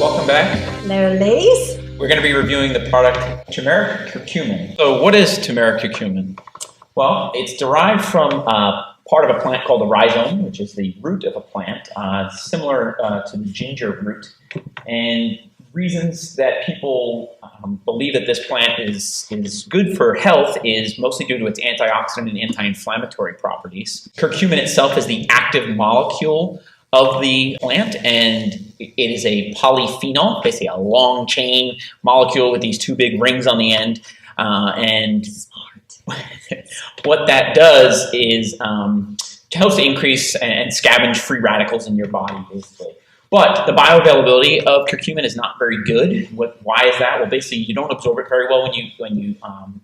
welcome back. Hello, ladies. We're going to be reviewing the product turmeric curcumin. So what is turmeric curcumin? Well, it's derived from part of a plant called the rhizome, which is the root of a plant, similar to the ginger root. And reasons that people believe that this plant is good for health is mostly due to its antioxidant and anti-inflammatory properties. Curcumin itself is the active molecule of the plant, and it is a polyphenol, basically a long chain molecule with these two big rings on the end. And what that does is helps to increase and scavenge free radicals in your body, basically. But the bioavailability of curcumin is not very good. Why is that? Well, basically, you don't absorb it very well when you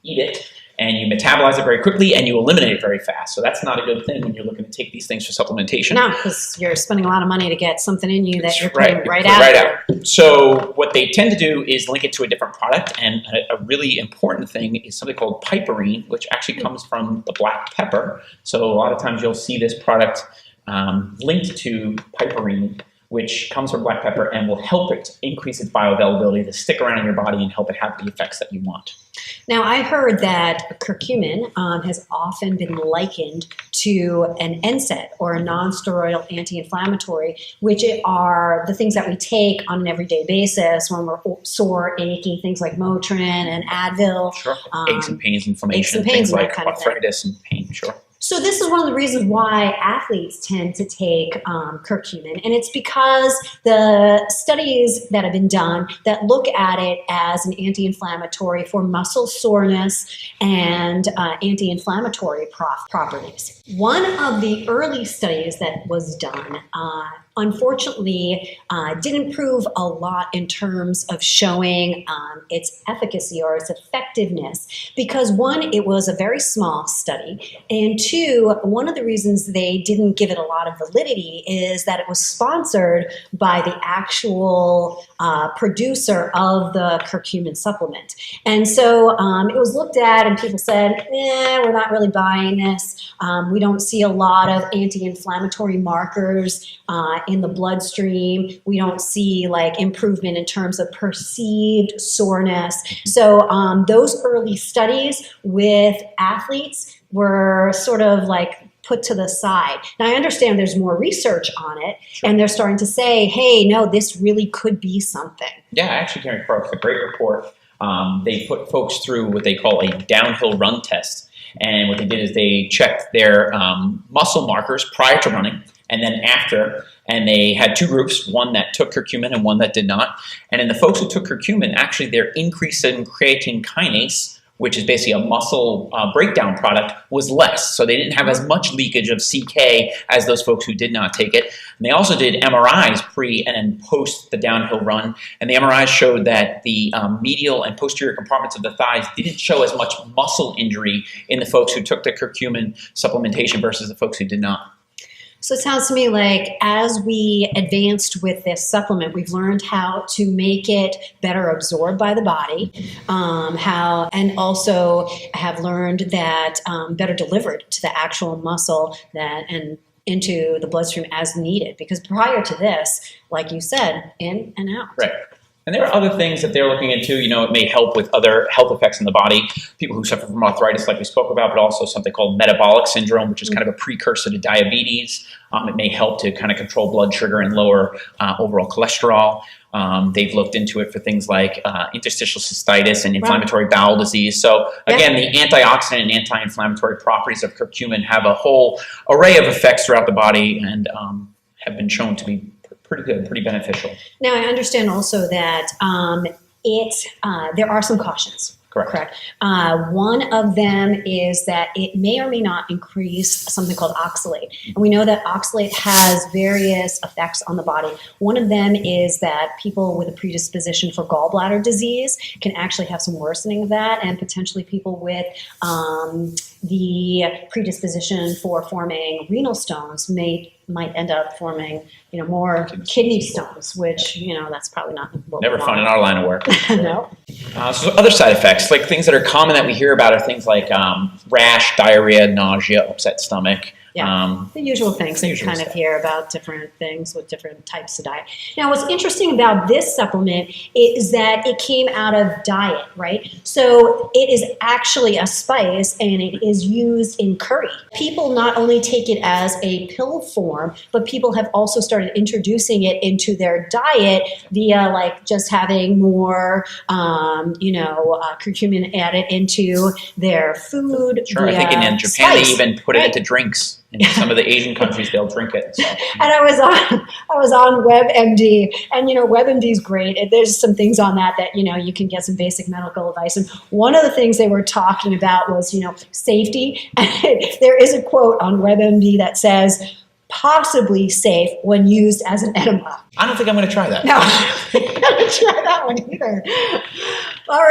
eat it, and you metabolize it very quickly, and you eliminate it very fast. So that's not a good thing when you're looking to take these things for supplementation. No, because you're spending a lot of money to get something in you that That's you're putting right out. So what they tend to do is link it to a different product, and a really important thing is something called piperine, which actually comes from the black pepper. So a lot of times you'll see this product linked to piperine, which comes from black pepper and will help it increase its bioavailability to stick around in your body and help it have the effects that you want. Now, I heard that curcumin has often been likened to an NSAID, or a non-steroidal anti-inflammatory, which are the things that we take on an everyday basis when we're sore, achy, things like Motrin and Advil. Sure. Aches and pains, inflammation, things like arthritis and pain, sure. So this is one of the reasons why athletes tend to take curcumin, and it's because the studies that have been done that look at it as an anti-inflammatory for muscle soreness and anti-inflammatory properties. One of the early studies that was done unfortunately didn't prove a lot in terms of showing its efficacy or its effectiveness, because one, it was a very small study, and two, one of the reasons they didn't give it a lot of validity is that it was sponsored by the actual producer of the curcumin supplement. And so it was looked at and people said, we're not really buying this. We don't see a lot of anti-inflammatory markers in the bloodstream. We don't see like improvement in terms of perceived soreness. So those early studies with athletes were sort of like put to the side. Now, I understand there's more research on it, and they're starting to say, hey, no, this really could be something. Yeah, I actually came across a great report. They put folks through what they call a downhill run test. And what they did is they checked their muscle markers prior to running and then after. And they had two groups, one that took curcumin and one that did not. And in the folks who took curcumin, actually their increase in creatine kinase, which is basically a muscle breakdown product, was less. So they didn't have as much leakage of CK as those folks who did not take it. And they also did MRIs pre and post the downhill run. And the MRIs showed that the medial and posterior compartments of the thighs didn't show as much muscle injury in the folks who took the curcumin supplementation versus the folks who did not. So it sounds to me like as we advanced with this supplement, we've learned how to make it better absorbed by the body, and also have learned that better delivered to the actual muscle and into the bloodstream as needed. Because prior to this, like you said, in and out. Right. And there are other things that they're looking into. You know, it may help with other health effects in the body. People who suffer from arthritis, like we spoke about, but also something called metabolic syndrome, which is kind of a precursor to diabetes. It may help to kind of control blood sugar and lower overall cholesterol. They've looked into it for things like interstitial cystitis and inflammatory bowel disease. So again, the antioxidant and anti-inflammatory properties of curcumin have a whole array of effects throughout the body and have been shown to be pretty good, pretty beneficial. Now, I understand also that there are some cautions. Correct. One of them is that it may or may not increase something called oxalate. And we know that oxalate has various effects on the body. One of them is that people with a predisposition for gallbladder disease can actually have some worsening of that, and potentially people with the predisposition for forming renal stones might end up forming, more kidney stones, which, that's probably not what Never fun in our line of work. No. So other side effects, like things that are common that we hear about, are things like rash, diarrhea, nausea, upset stomach. Yeah. The usual things that you kind of hear about different things with different types of diet. Now, what's interesting about this supplement is that it came out of diet, right? So it is actually a spice and it is used in curry. People not only take it as a pill form, but people have also started introducing it into their diet via like just having more, curcumin added into their food. Sure, I think in Japan spice. They even put it into drinks. In some of the Asian countries, they'll drink it. So. And I was on WebMD, and WebMD is great. There's some things on that you can get some basic medical advice. And one of the things they were talking about was safety. And there is a quote on WebMD that says, possibly safe when used as an enema. I don't think I'm going to try that. No, I'm not going to try that one either. All right.